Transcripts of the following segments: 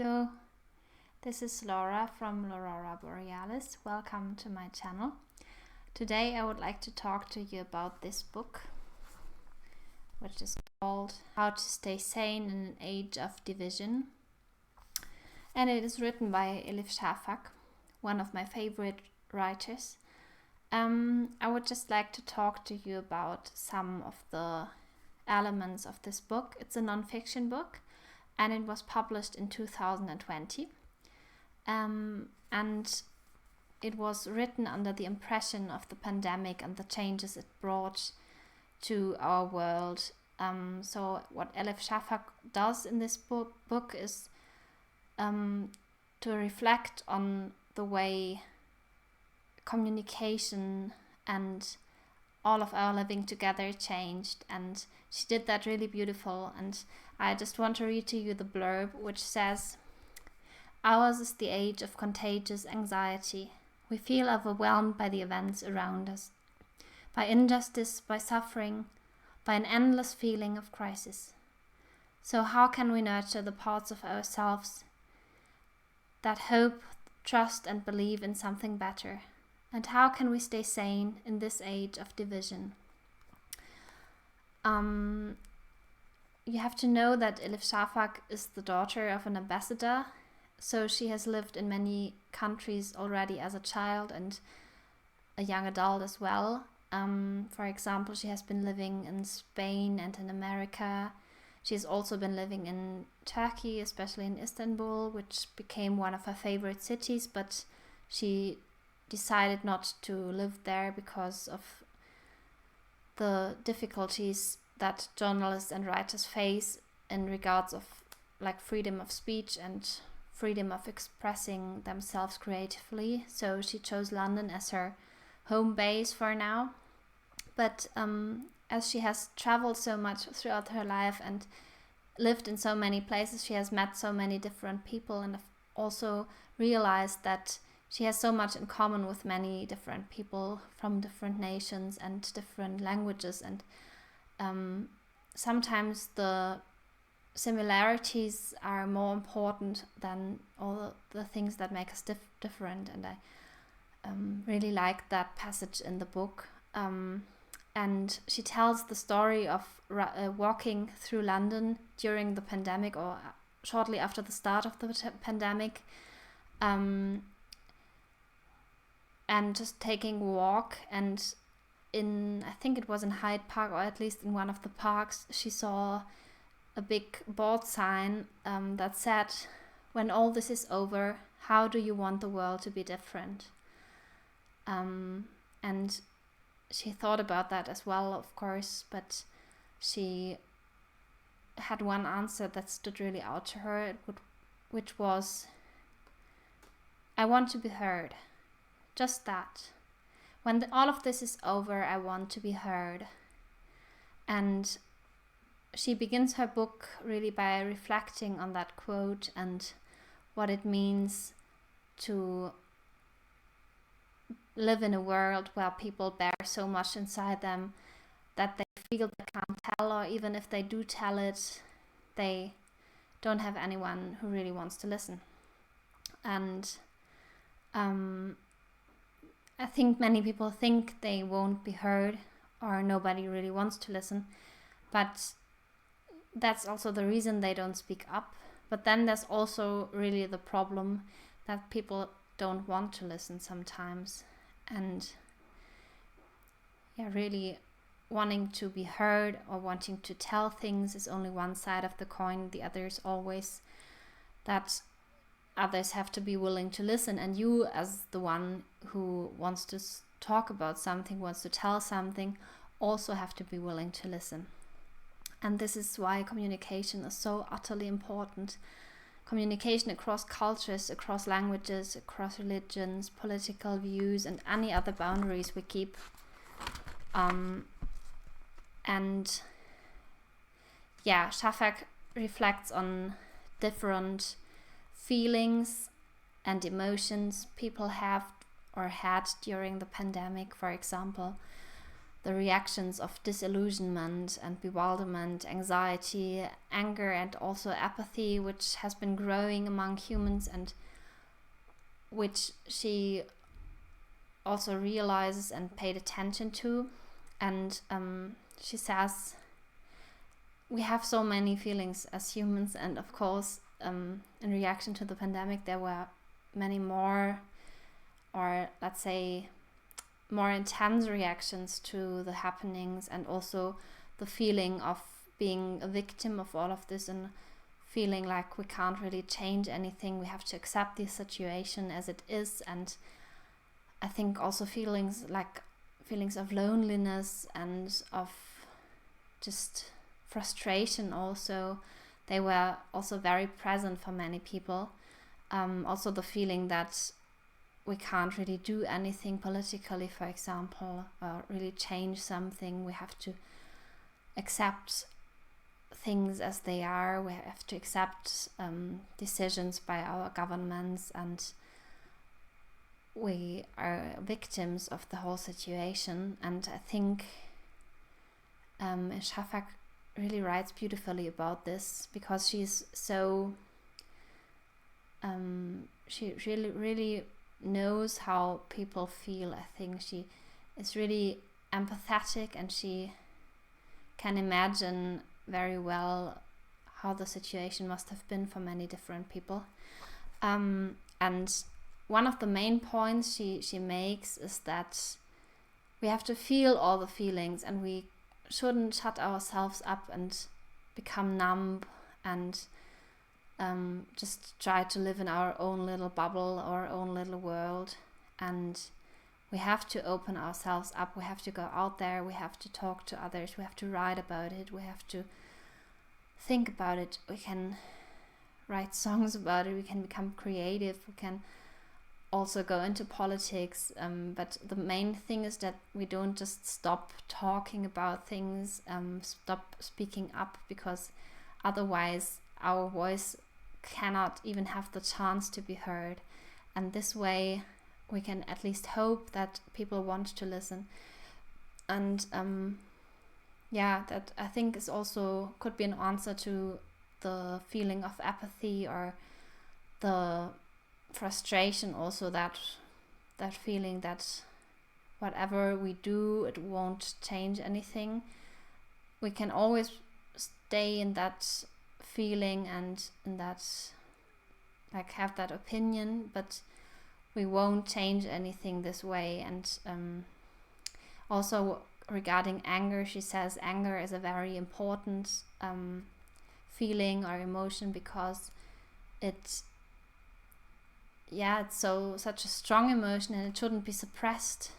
Hello, this is Laura from L'aurora Borealis. Welcome to my channel. Today I would like to talk to you about this book, which is called How to Stay Sane in an Age of Division. And it is written by Elif Shafak, one of my favorite writers. I would just like to talk to you about some of the elements of this book. It's a nonfiction book, and it was published in 2020. And it was written under the impression of the pandemic and the changes it brought to our world. So what Elif Shafak does in this book is to reflect on the way communication and all of our living together changed, and she did that really beautiful. And I just want to read to you the blurb, which says, "Ours is the age of contagious anxiety. We feel overwhelmed by the events around us, by injustice, by suffering, by an endless feeling of crisis. So how can we nurture the parts of ourselves that hope, trust and believe in something better? And how can we stay sane in this age of division?" You have to know that Elif Shafak is the daughter of an ambassador, so she has lived in many countries already as a child and a young adult as well. For example, she has been living in Spain and in America. She has also been living in Turkey, especially in Istanbul, which became one of her favorite cities, but she decided not to live there because of the difficulties that journalists and writers face in regards of freedom of speech and freedom of expressing themselves creatively. So she chose London as her home base for now. But as she has traveled so much throughout her life and lived in so many places, she has met so many different people and also realized that she has so much in common with many different people from different nations and different languages. And sometimes the similarities are more important than all the things that make us different. And I really like that passage in the book. And she tells the story of walking through London during the pandemic, or shortly after the start of the pandemic, and just taking a walk. And I think it was in Hyde Park, or at least in one of the parks, she saw a big board sign that said, "When all this is over, how do you want the world to be different?" And she thought about that as well, of course, but she had one answer that stood really out to her, which was, "I want to be heard." Just that. When all of this is over, I want to be heard. And she begins her book really by reflecting on that quote and what it means to live in a world where people bear so much inside them that they feel they can't tell, or even if they do tell it, they don't have anyone who really wants to listen. And I think many people think they won't be heard or nobody really wants to listen, but that's also the reason they don't speak up. But then there's also really the problem that people don't want to listen sometimes. And really wanting to be heard or wanting to tell things is only one side of the coin. The other is always that others have to be willing to listen, and you, as the one who wants to talk about something, wants to tell something, also have to be willing to listen. And this is why communication is so utterly important. Communication across cultures, across languages, across religions, political views, and any other boundaries we keep. Shafak reflects on different feelings and emotions people have or had during the pandemic, for example. the reactions of disillusionment and bewilderment, anxiety, anger, and also apathy, which has been growing among humans and which she also realizes and paid attention to. And she says, we have so many feelings as humans, and of course, in reaction to the pandemic, there were many more, or let's say, more intense reactions to the happenings, and also the feeling of being a victim of all of this and feeling like we can't really change anything. We have to accept the situation as it is. And I think also feelings of loneliness and of just frustration also, they were also very present for many people. Also the feeling that we can't really do anything politically, for example, or really change something. We have to accept things as they are. We have to accept decisions by our governments, and we are victims of the whole situation. And I think Shafak really writes beautifully about this, because she's so she really knows how people feel. I think she is really empathetic, and she can imagine very well how the situation must have been for many different people. And one of the main points she makes is that we have to feel all the feelings, and we shouldn't shut ourselves up and become numb and just try to live in our own little bubble, our own little world. And we have to open ourselves up. We have to go out there. We have to talk to others. We have to write about it. We have to think about it. We can write songs about it. We can become creative. We can also go into politics. But the main thing is that we don't just stop talking about things, stop speaking up, because otherwise our voice cannot even have the chance to be heard. And this way we can at least hope that people want to listen. And that I think is also could be an answer to the feeling of apathy, or the frustration also, that feeling that whatever we do, it won't change anything. We can always stay in that feeling and in that, like, have that opinion, but we won't change anything this way. And also regarding anger, she says anger is a very important feeling or emotion, because it's such a strong emotion, and it shouldn't be suppressed,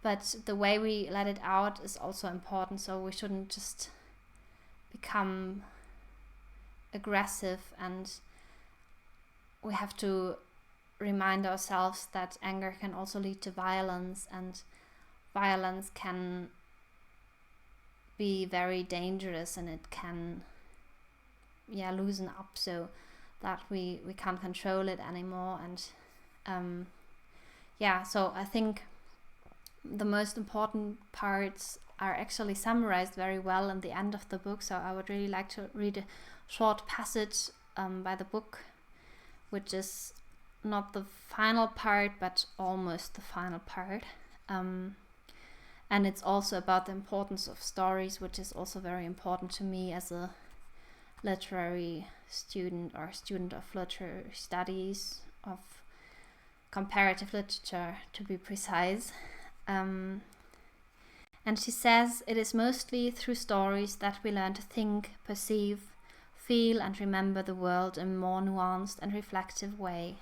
but the way we let it out is also important. So we shouldn't just become aggressive, and we have to remind ourselves that anger can also lead to violence, and violence can be very dangerous, and it can loosen up so that we can't control it anymore. And so I think the most important parts are actually summarized very well in the end of the book. So I would really like to read a short passage by the book, which is not the final part, but almost the final part. And it's also about the importance of stories, which is also very important to me as a literary student, or student of literary studies, of comparative literature to be precise. And she says, it is mostly through stories that we learn to think, perceive, feel and remember the world in a more nuanced and reflective way.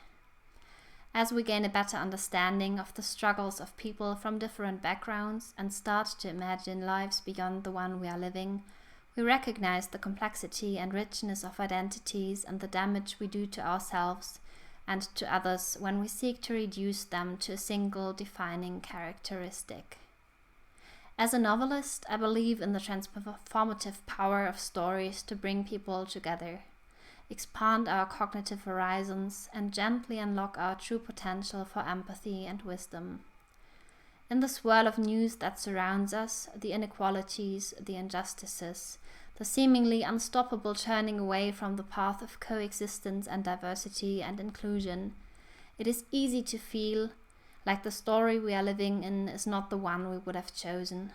As we gain a better understanding of the struggles of people from different backgrounds and start to imagine lives beyond the one we are living, we recognize the complexity and richness of identities and the damage we do to ourselves and to others when we seek to reduce them to a single defining characteristic. As a novelist, I believe in the transformative power of stories to bring people together, expand our cognitive horizons, and gently unlock our true potential for empathy and wisdom. In the swirl of news that surrounds us, the inequalities, the injustices, the seemingly unstoppable turning away from the path of coexistence and diversity and inclusion, it is easy to feel like the story we are living in is not the one we would have chosen,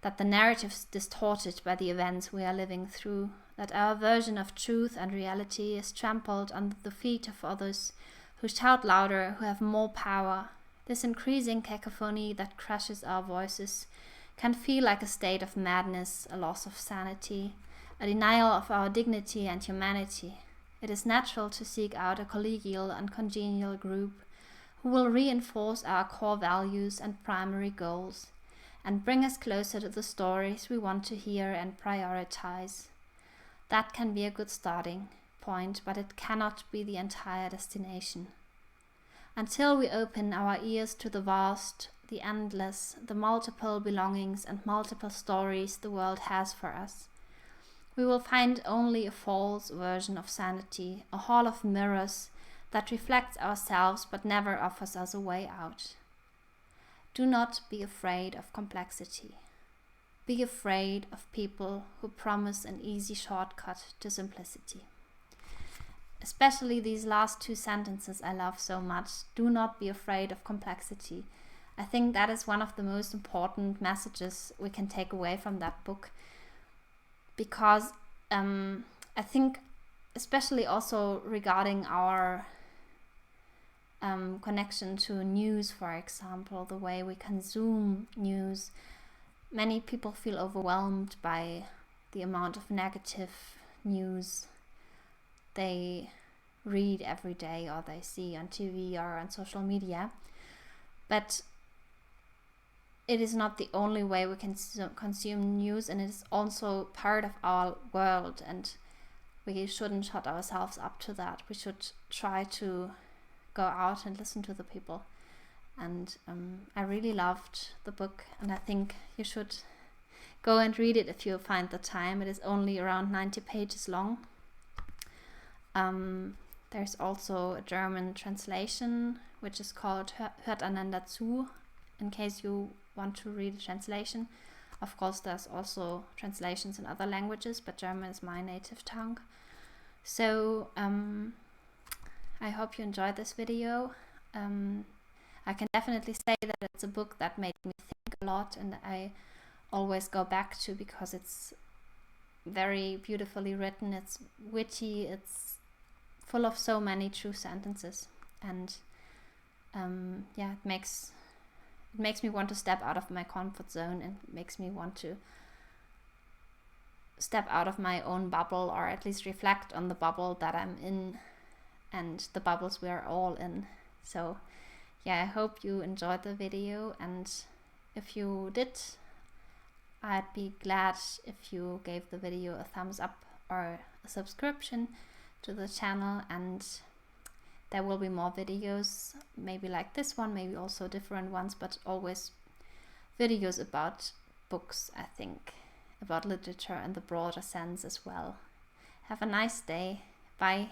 that the narrative is distorted by the events we are living through, that our version of truth and reality is trampled under the feet of others who shout louder, who have more power. This increasing cacophony that crushes our voices can feel like a state of madness, a loss of sanity, a denial of our dignity and humanity. It is natural to seek out a collegial and congenial group who will reinforce our core values and primary goals and bring us closer to the stories we want to hear and prioritize. That can be a good starting point, but it cannot be the entire destination. Until we open our ears to the vast, the endless, the multiple belongings and multiple stories the world has for us, we will find only a false version of sanity, a hall of mirrors that reflects ourselves but never offers us a way out. Do not be afraid of complexity. Be afraid of people who promise an easy shortcut to simplicity. Especially these last two sentences I love so much. Do not be afraid of complexity. I think that is one of the most important messages we can take away from that book, because I think especially also regarding our connection to news, for example, the way we consume news, many people feel overwhelmed by the amount of negative news they read every day or they see on TV or on social media. But it is not the only way we can consume news, and it is also part of our world, and we shouldn't shut ourselves up to that. We should try to go out and listen to the people. And I really loved the book, and I think you should go and read it if you find the time. It is only around 90 pages long. There's also a German translation which is called Hört einander zu, in case you want to read a translation. Of course, there's also translations in other languages, but German is my native tongue. So I hope you enjoyed this video. I can definitely say that it's a book that made me think a lot, and I always go back to because it's very beautifully written, it's witty, it's full of so many true sentences, and it makes me want to step out of my comfort zone, and makes me want to step out of my own bubble, or at least reflect on the bubble that I'm in and the bubbles we are all in. So yeah, I hope you enjoyed the video, and if you did, I'd be glad if you gave the video a thumbs up or a subscription to the channel, and there will be more videos, maybe like this one, maybe also different ones, but always videos about books, I think, about literature in the broader sense as well. Have a nice day. Bye.